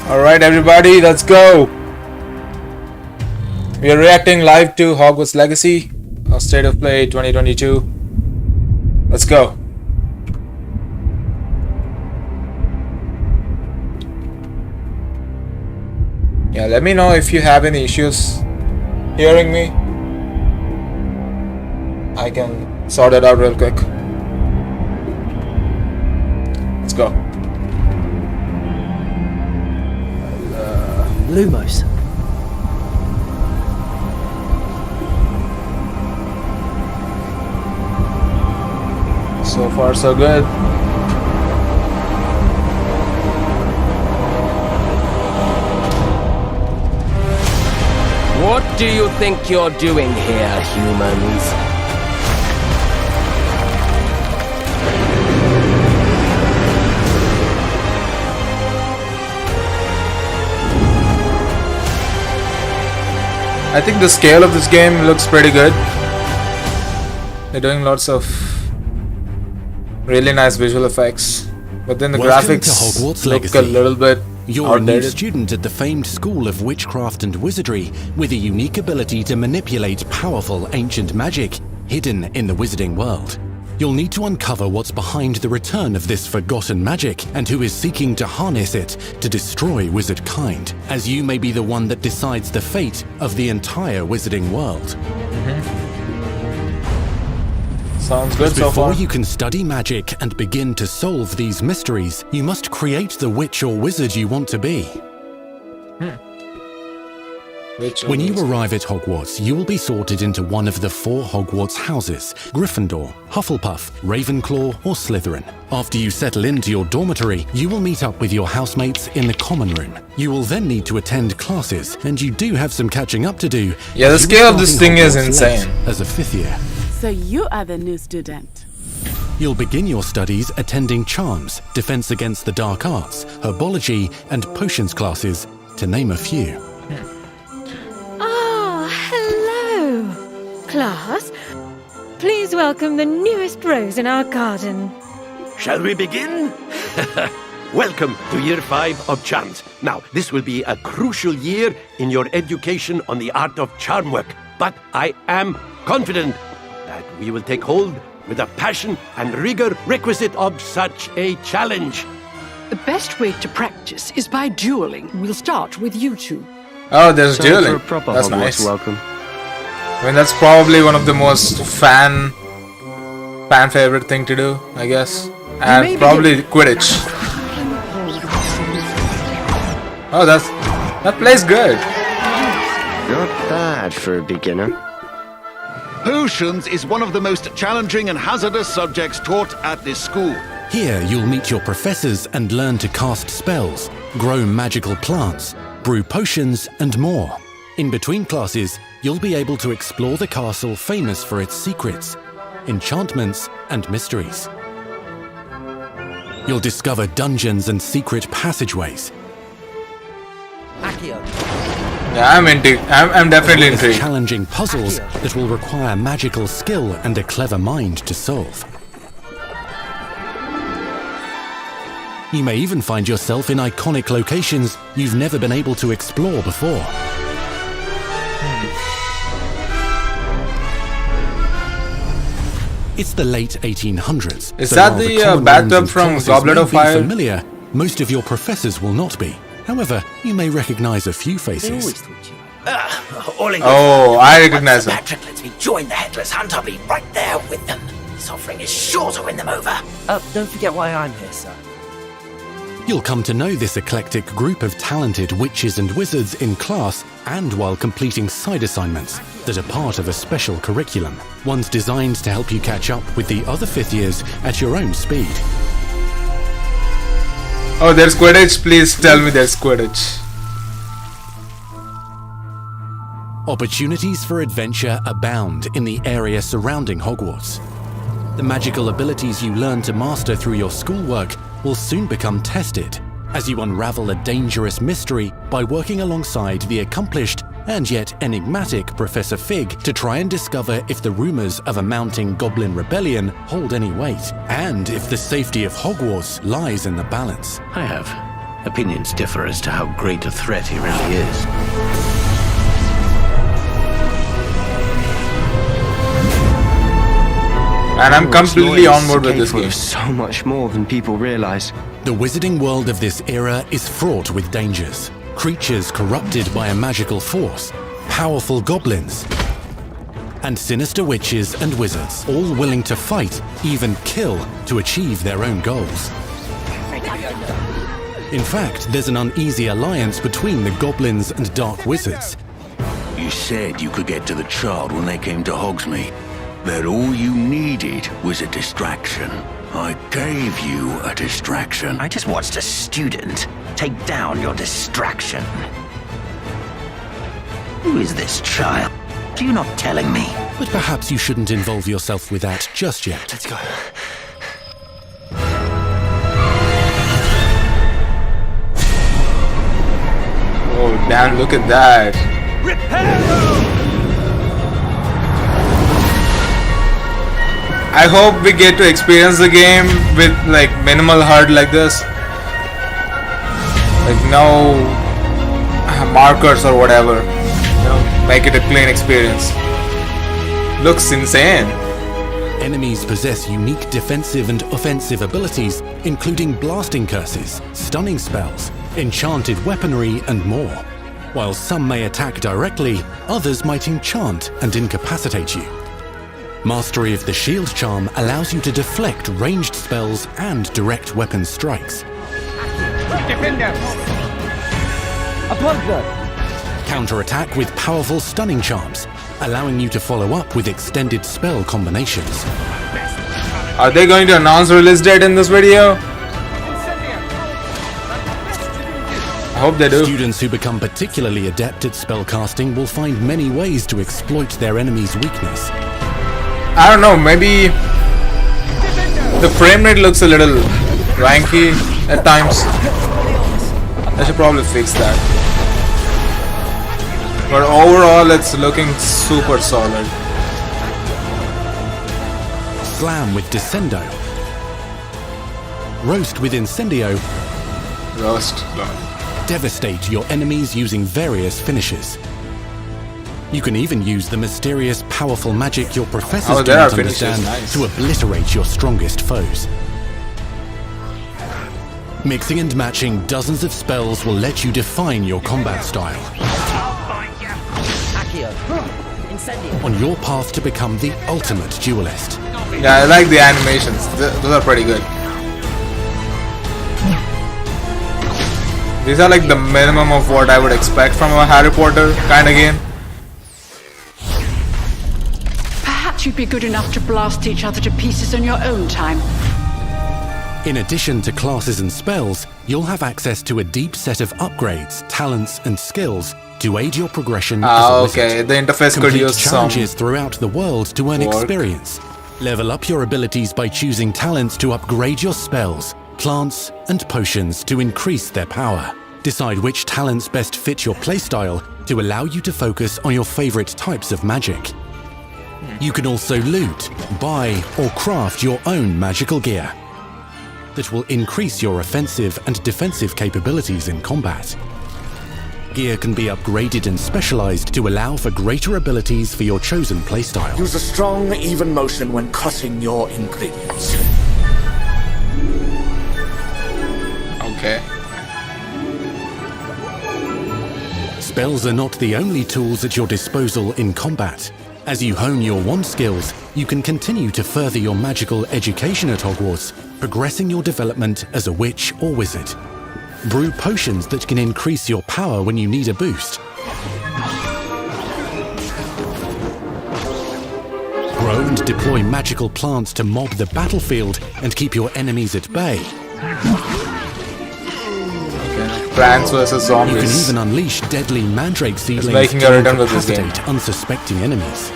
Alright everybody, let's go! We are reacting live to Hogwarts Legacy, State of Play 2022. Let's go! Yeah, let me know if you have any issues hearing me. I can sort it out real quick. Let's go. Lumos. So far so good. What do you think you're doing here, humans? I think the scale of this game looks pretty good. They're doing lots of really nice visual effects, but then the graphics to Hogwarts look Legacy. a little bit You're a new outdated. student at the famed School of Witchcraft and Wizardry with a unique ability to manipulate powerful ancient magic hidden in the wizarding world. You'll need to uncover what's behind the return of this forgotten magic and who is seeking to harness it to destroy wizard kind, as you may be the one that decides the fate of the entire wizarding world. Sounds good so Before far. you can study magic and begin to solve these mysteries, you must create the witch or wizard you want to be. When you arrive at Hogwarts, you will be sorted into one of the 4 Hogwarts houses: Gryffindor, Hufflepuff, Ravenclaw, or Slytherin. After you settle into your dormitory, you will meet up with your housemates in the common room. You will then need to attend classes, and you do have some catching up to do. Yeah, the as you scale are of this starting thing is Hogwarts late insane. as a 5th year. So you are the new student. You'll begin your studies attending charms, defense against the dark arts, herbology, and potions classes, to name a few. Oh, hello, class. Please welcome the newest rose in our garden. Shall we begin? Welcome to Year 5 of Charms. Now, this will be a crucial year in your education on the art of charm work, but I am confident that we will take hold with the passion and rigor requisite of such a challenge. The best way to practice is by dueling. We'll start with you two. Oh, there's Time for dueling. a proper That's Hogwarts nice. welcome. I mean, that's probably one of the most fan favorite thing to do, I guess. And Maybe probably Quidditch. Oh, that plays good. Not bad for a beginner. Potions is one of the most challenging and hazardous subjects taught at this school. Here you'll meet your professors and learn to cast spells, grow magical plants, brew potions, and more. In between classes, you'll be able to explore the castle famous for its secrets, enchantments, and mysteries. You'll discover dungeons and secret passageways. Yeah, I'm definitely There's intrigued. challenging puzzles that will require magical skill and a clever mind to solve. You may even find yourself in iconic locations you've never been able to explore before. It's the late 1800s. Is so that while the, common bathtub rooms and from classes Goblet may of be Fire? familiar, most of your professors will not be. However, you may recognize a few faces. All in Oh, I recognize him. Patrick lets me join the Headless Hunt. I'll be right there with them. This offering is sure to win them over. Don't forget why I'm here, sir. You'll come to know this eclectic group of talented witches and wizards in class and while completing side assignments that are part of a special curriculum, ones designed to help you catch up with the other 5th years at your own speed. Oh, there's Quidditch. Please tell me there's Quidditch. Opportunities for adventure abound in the area surrounding Hogwarts. The magical abilities you learn to master through your schoolwork will soon become tested as you unravel a dangerous mystery by working alongside the accomplished and yet enigmatic Professor Fig to try and discover if the rumors of a mounting goblin rebellion hold any weight, and if the safety of Hogwarts lies in the balance. I have. Opinions differ as to how great a threat he really is. And I'm completely on board with this game. So much more than people realize. The wizarding world of this era is fraught with dangers. Creatures corrupted by a magical force, powerful goblins, and sinister witches and wizards, all willing to fight, even kill, to achieve their own goals. In fact, there's an uneasy alliance between the goblins and dark wizards. You said you could get to the child when they came to Hogsmeade. That all you needed was a distraction. I gave you a distraction. I just watched a student take down your distraction. Who is this child? Are you not telling me? But perhaps you shouldn't involve yourself with that just yet. Let's go. Oh damn, look at that. I hope we get to experience the game with like minimal HUD like this. Like no markers or whatever. You know, make it a clean experience. Looks insane. Enemies possess unique defensive and offensive abilities, including blasting curses, stunning spells, enchanted weaponry, and more. While some may attack directly, others might enchant and incapacitate you. Mastery of the shield charm allows you to deflect ranged spells and direct weapon strikes. Counterattack with powerful stunning charms, allowing you to follow up with extended spell combinations. Are they going to announce release date in this video? I hope they do. Students who become particularly adept at spellcasting will find many ways to exploit their enemy's weakness. I don't know, maybe the frame rate looks a little wanky at times. I should probably fix that. But overall, it's looking super solid. Slam with Descendo. Roast with Incendio. Roast. Devastate your enemies using various finishes. You can even use the mysterious, powerful magic your professors do not understand to obliterate your strongest foes. Mixing and matching dozens of spells will let you define your combat style. On your path to become the ultimate duelist. Yeah, I like the animations. Those are pretty good. These are like the minimum of what I would expect from a Harry Potter kind of game. Perhaps you'd be good enough to blast each other to pieces on your own time. In addition to classes and spells, you'll have access to a deep set of upgrades, talents, and skills to aid your progression as a wizard. Okay, the interface could use some challenges throughout the world to earn work. experience. Level up your abilities by choosing talents to upgrade your spells, plants, and potions to increase their power. Decide which talents best fit your playstyle to allow you to focus on your favorite types of magic. You can also loot, buy, or craft your own magical gear that will increase your offensive and defensive capabilities in combat. Gear can be upgraded and specialized to allow for greater abilities for your chosen playstyle. Use a strong, even motion when cutting your ingredients. Okay. Spells are not the only tools at your disposal in combat. As you hone your wand skills, you can continue to further your magical education at Hogwarts, progressing your development as a witch or wizard. Brew potions that can increase your power when you need a boost. Grow and deploy magical plants to mob the battlefield and keep your enemies at bay. Plants versus zombies. You can even unleash deadly mandrake seedlings making a to return with this game. incapacitate unsuspecting enemies.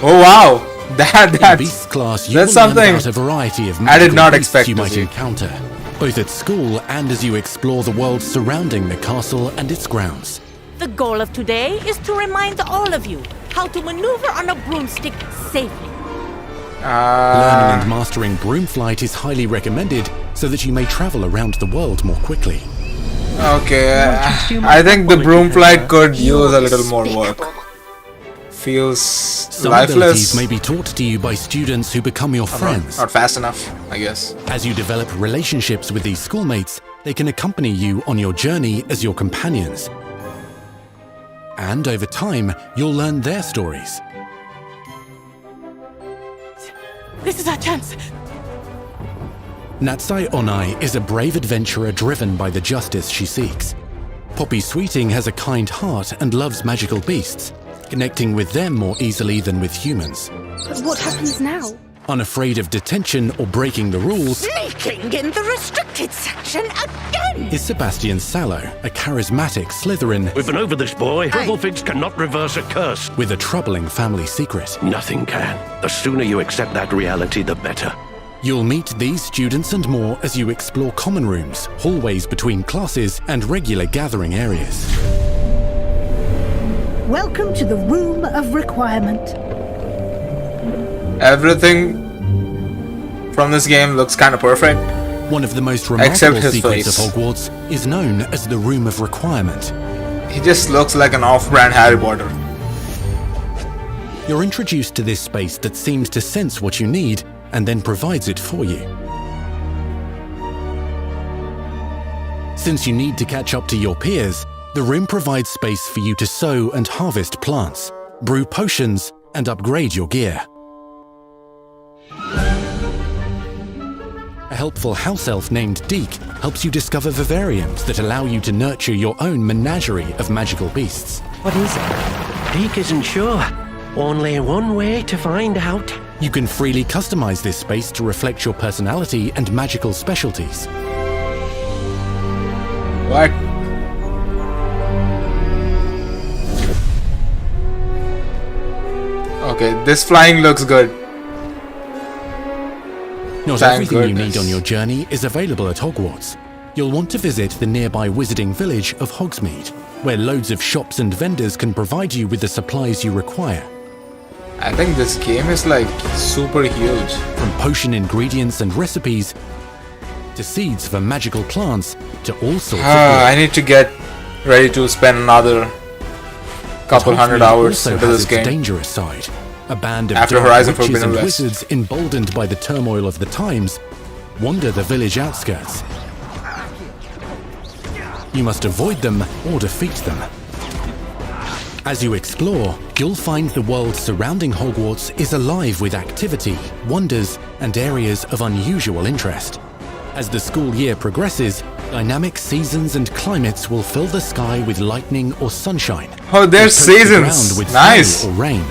Oh wow! That's Beast class, you that's will learn something about a variety of I did not magical beasts expect you to might see. encounter, both at school and as you explore the world surrounding the castle and its grounds. The goal of today is to remind all of you how to maneuver on a broomstick safely. Learning and mastering broom flight is highly recommended so that you may travel around the world more quickly. Okay, I think the broom flight could use a little more work. Feels Some lifeless. abilities may be taught to you by students who become your friends. Not fast enough, I guess. As you develop relationships with these schoolmates, they can accompany you on your journey as your companions. And over time, you'll learn their stories. This is our chance. Natsai Onai is a brave adventurer driven by the justice she seeks. Poppy Sweeting has a kind heart and loves magical beasts, connecting with them more easily than with humans. But what happens now? Unafraid of detention or breaking the rules, Sneaking in the restricted section again! is Sebastian Sallow, a charismatic Slytherin We've been over this, boy. Rubblefigs cannot reverse a curse. with a troubling family secret. Nothing can. The sooner you accept that reality, the better. You'll meet these students and more as you explore common rooms, hallways between classes, and regular gathering areas. Welcome to the Room of Requirement. Everything from this game looks kind of perfect. One of the most Except remarkable his secrets face. of Hogwarts is known as the Room of Requirement. He just looks like an off-brand Harry Potter. You're introduced to this space that seems to sense what you need and then provides it for you. Since you need to catch up to your peers, the room provides space for you to sow and harvest plants, brew potions, and upgrade your gear. A helpful house elf named Deke helps you discover vivariums that allow you to nurture your own menagerie of magical beasts. What is it? Deke isn't sure. Only one way to find out. You can freely customize this space to reflect your personality and magical specialties. What? Okay, this flying looks good. Not Thank everything you goodness. need on your journey is available at Hogwarts. You'll want to visit the nearby wizarding village of Hogsmeade, where loads of shops and vendors can provide you with the supplies you require. I think this game is like super huge. From potion ingredients and recipes, to seeds for magical plants, to all sorts of I need to get ready to spend another couple hundred hours also into has this its game. dangerous side. A band of After dark Horizon witches Forbidden and West. wizards emboldened by the turmoil of the times wander the village outskirts. You must avoid them or defeat them. As you explore, you'll find the world surrounding Hogwarts is alive with activity, wonders, and areas of unusual interest. As the school year progresses, dynamic seasons and climates will fill the sky with lightning or sunshine. Oh, there's and coat the seasons. ground with Nice. snow or rain.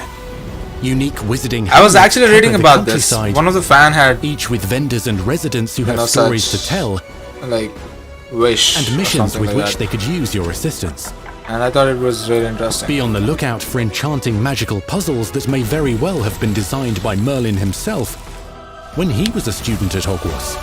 Unique wizarding I was hamlets actually reading cover the about this. countryside, One of the fan had each with vendors and residents who have know, stories such- to tell like wish and or missions something with like which that. they could use your assistance. And I thought it was really interesting. Be on the lookout for enchanting magical puzzles that may very well have been designed by Merlin himself when he was a student at Hogwarts.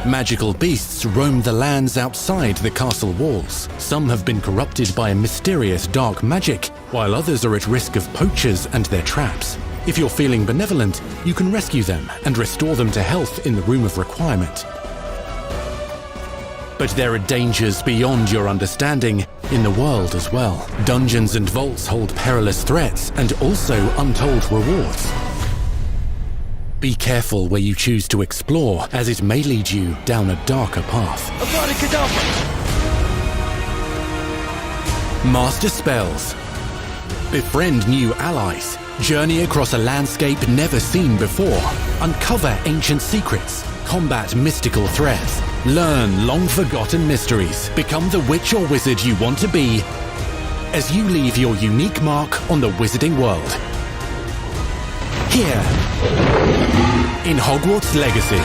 Magical beasts roam the lands outside the castle walls. Some have been corrupted by a mysterious dark magic, while others are at risk of poachers and their traps. If you're feeling benevolent, you can rescue them and restore them to health in the Room of Requirement. But there are dangers beyond your understanding in the world as well. Dungeons and vaults hold perilous threats and also untold rewards. Be careful where you choose to explore, as it may lead you down a darker path. Master spells. Befriend new allies. Journey across a landscape never seen before. Uncover ancient secrets. Combat mystical threats. Learn long-forgotten mysteries. Become the witch or wizard you want to be as you leave your unique mark on the wizarding world. Here, in Hogwarts Legacy.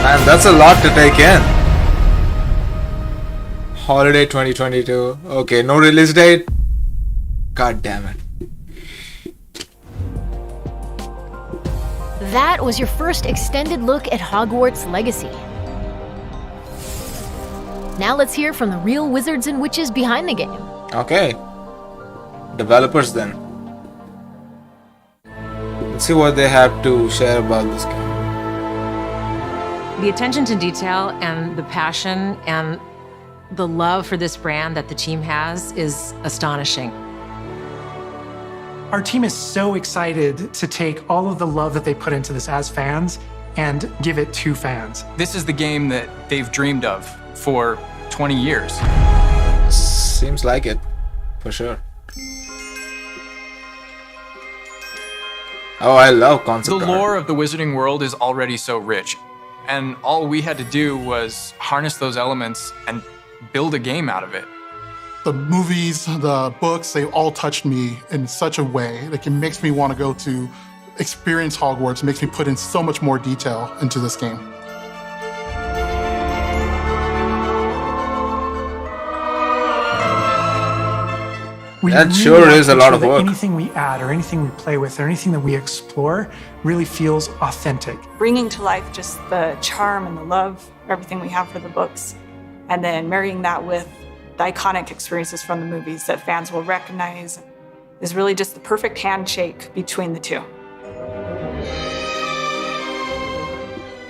Man, that's a lot to take in. Holiday 2022. Okay, no release date. God damn it. That was your first extended look at Hogwarts Legacy. Now let's hear from the real wizards and witches behind the game. Okay. Developers then. Let's see what they have to share about this game. The attention to detail and the passion and the love for this brand that the team has is astonishing. Our team is so excited to take all of the love that they put into this as fans and give it to fans. This is the game that they've dreamed of for 20 years. Seems like it, for sure. Oh, I love concept The art. lore of the Wizarding World is already so rich, and all we had to do was harness those elements and build a game out of it. The movies, the books, they all touched me in such a way. Like, it makes me want to go to experience Hogwarts. It makes me put in so much more detail into this game. That sure is a lot of work. Anything we add or anything we play with or anything that we explore really feels authentic. Bringing to life just the charm and the love, everything we have for the books, and then marrying that with the iconic experiences from the movies that fans will recognize is really just the perfect handshake between the two.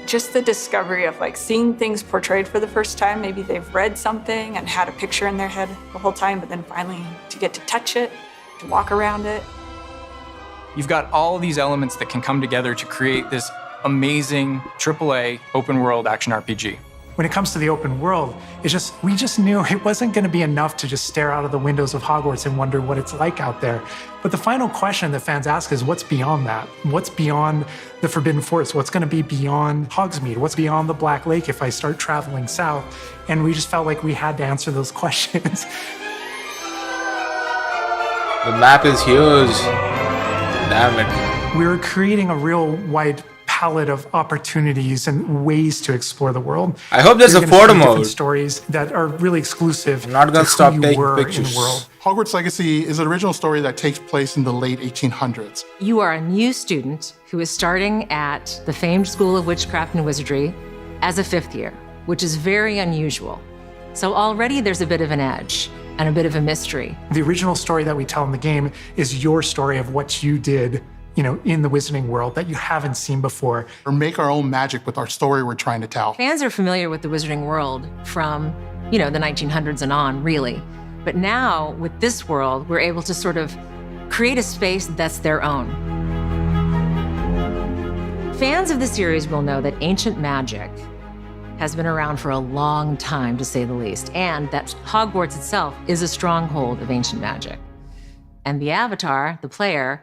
Just the discovery of like seeing things portrayed for the first time. Maybe they've read something and had a picture in their head the whole time, but then finally to get to touch it, to walk around it. You've got all of these elements that can come together to create this amazing AAA open world action RPG. When it comes to the open world, we just knew it wasn't going to be enough to just stare out of the windows of Hogwarts and wonder what it's like out there. But the final question that fans ask is, what's beyond that? What's beyond the Forbidden Forest? What's going to be beyond Hogsmeade? What's beyond the Black Lake if I start traveling south? And we just felt like we had to answer those questions. The map is huge. Damn it. We were creating a real wide palette of opportunities and ways to explore the world. I hope there's a photo mode. Stories that are really exclusive. I'm not gonna stop taking pictures. pictures. World. Hogwarts Legacy is an original story that takes place in the late 1800s. You are a new student who is starting at the famed School of Witchcraft and Wizardry as a 5th year, which is very unusual. So already there's a bit of an edge and a bit of a mystery. The original story that we tell in the game is your story of what you did, in the Wizarding World that you haven't seen before. Or make our own magic with our story we're trying to tell. Fans are familiar with the Wizarding World from, the 1900s and on, really. But now, with this world, we're able to sort of create a space that's their own. Fans of the series will know that ancient magic has been around for a long time, to say the least, and that Hogwarts itself is a stronghold of ancient magic. And the Avatar, the player,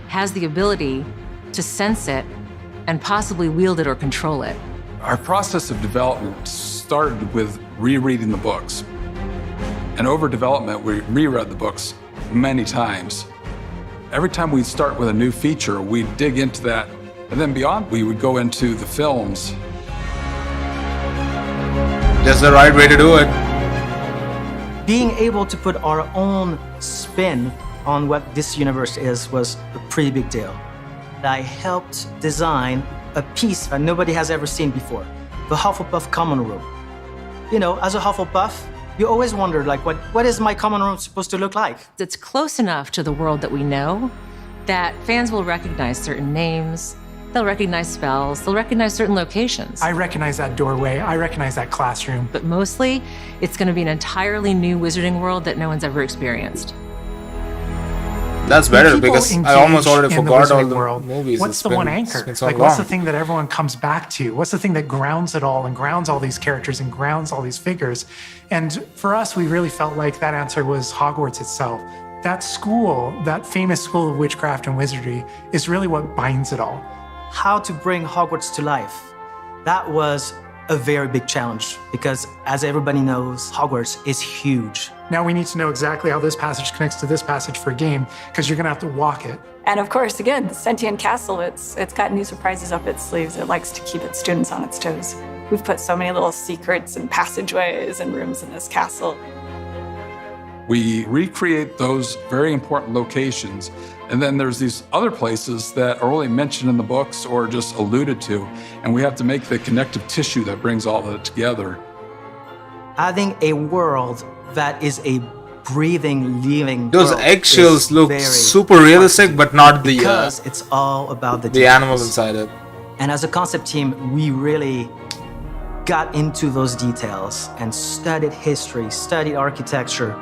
has the ability to sense it and possibly wield it or control it. Our process of development started with rereading the books. And over development, we reread the books many times. Every time we start with a new feature, we dig into that. And then beyond, we would go into the films. That's the right way to do it. Being able to put our own spin on what this universe is was a pretty big deal. I helped design a piece that nobody has ever seen before, the Hufflepuff common room. As a Hufflepuff, you always wondered, what is my common room supposed to look like? It's close enough to the world that we know that fans will recognize certain names, they'll recognize spells, they'll recognize certain locations. I recognize that doorway, I recognize that classroom. But mostly, it's going to be an entirely new Wizarding World that no one's ever experienced. That's better because I almost already forgot all the world. Movies. What's the one anchor? So what's the thing that everyone comes back to? What's the thing that grounds it all and grounds all these characters and grounds all these figures? And for us, we really felt like that answer was Hogwarts itself. That school, that famous School of Witchcraft and Wizardry, is really what binds it all. How to bring Hogwarts to life. That was a very big challenge because, as everybody knows, Hogwarts is huge. Now we need to know exactly how this passage connects to this passage for a game, because you're going to have to walk it. And of course, again, the Sentient Castle, it's got new surprises up its sleeves. It likes to keep its students on its toes. We've put so many little secrets and passageways and rooms in this castle. We recreate those very important locations. And then there's these other places that are only mentioned in the books or just alluded to. And we have to make the connective tissue that brings all of it together. Having a world that is a breathing, living Those world eggshells is look very super realistic, but not the because it's all about the the animals inside it. And as a concept team, we really got into those details and studied history, studied architecture.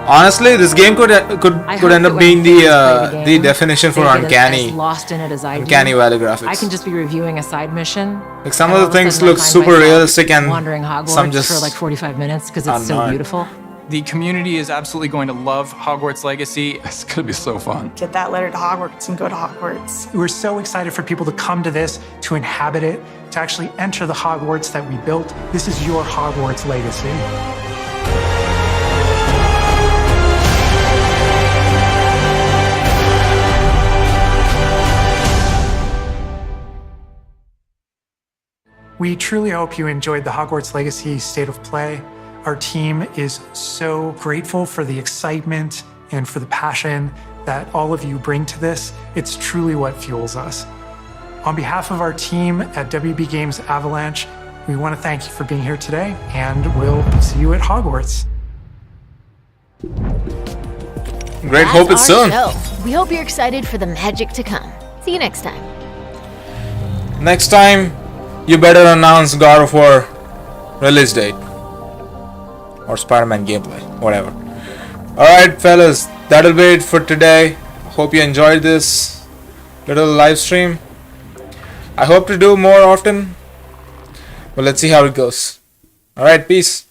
Honestly, this game could end up being the definition for uncanny. As lost in it as I do. Uncanny Valley graphics. I can just be reviewing a side mission. Like some of the things look super realistic and wandering Hogwarts some just for like 45 minutes because it's so beautiful. The community is absolutely going to love Hogwarts Legacy. It's going to be so fun. Get that letter to Hogwarts and go to Hogwarts. We're so excited for people to come to this, to inhabit it, to actually enter the Hogwarts that we built. This is your Hogwarts legacy. We truly hope you enjoyed the Hogwarts Legacy State of Play. Our team is so grateful for the excitement and for the passion that all of you bring to this. It's truly what fuels us. On behalf of our team at WB Games Avalanche, we want to thank you for being here today, and we'll see you at Hogwarts. Great, hope it's soon. Show. We hope you're excited for the magic to come. See you next time. Next time, you better announce God of War release date. Or Spider-Man gameplay, whatever. Alright fellas, that'll be it for today. Hope you enjoyed this little live stream. I hope to do more often, but let's see how it goes. Alright, peace.